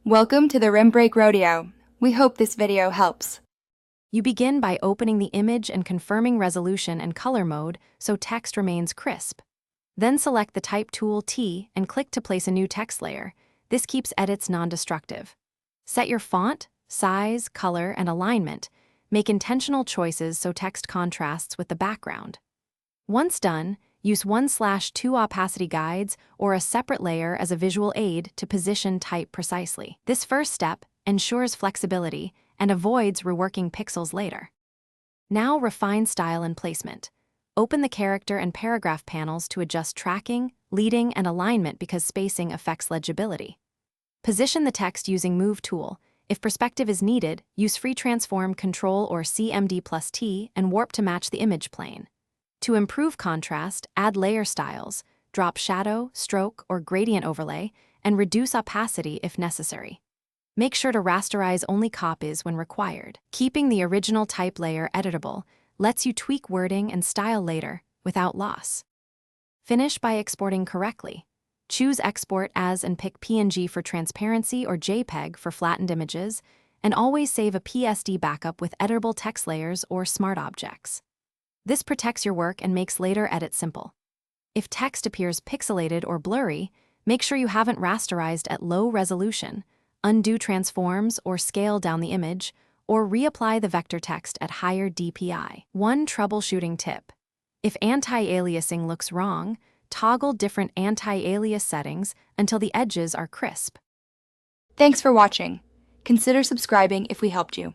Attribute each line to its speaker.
Speaker 1: Welcome to the Rim Break Rodeo. We hope this video helps.
Speaker 2: You begin by opening the image and confirming resolution and color mode so text remains crisp. Then select the Type tool T and click to place a new text layer. This keeps edits non-destructive. Set your font, size, color, and alignment. Make intentional choices so text contrasts with the background. Once done, use 1/2 opacity guides or a separate layer as a visual aid to position type precisely. This first step ensures flexibility and avoids reworking pixels later. Now refine style and placement. Open the character and paragraph panels to adjust tracking, leading, and alignment because spacing affects legibility. Position the text using Move tool. If perspective is needed, use Free Transform Ctrl or CMD+T and warp to match the image plane. To improve contrast, add layer styles, drop shadow, stroke, or gradient overlay, and reduce opacity if necessary. Make sure to rasterize only copies when required. Keeping the original type layer editable lets you tweak wording and style later without loss. Finish by exporting correctly. Choose Export As and pick PNG for transparency or JPEG for flattened images, and always save a PSD backup with editable text layers or smart objects. This protects your work and makes later edits simple. If text appears pixelated or blurry, make sure you haven't rasterized at low resolution, undo transforms or scale down the image, or reapply the vector text at higher DPI. One troubleshooting tip: if anti-aliasing looks wrong, toggle different anti-alias settings until the edges are crisp.
Speaker 1: Thanks for watching. Consider subscribing if we helped you.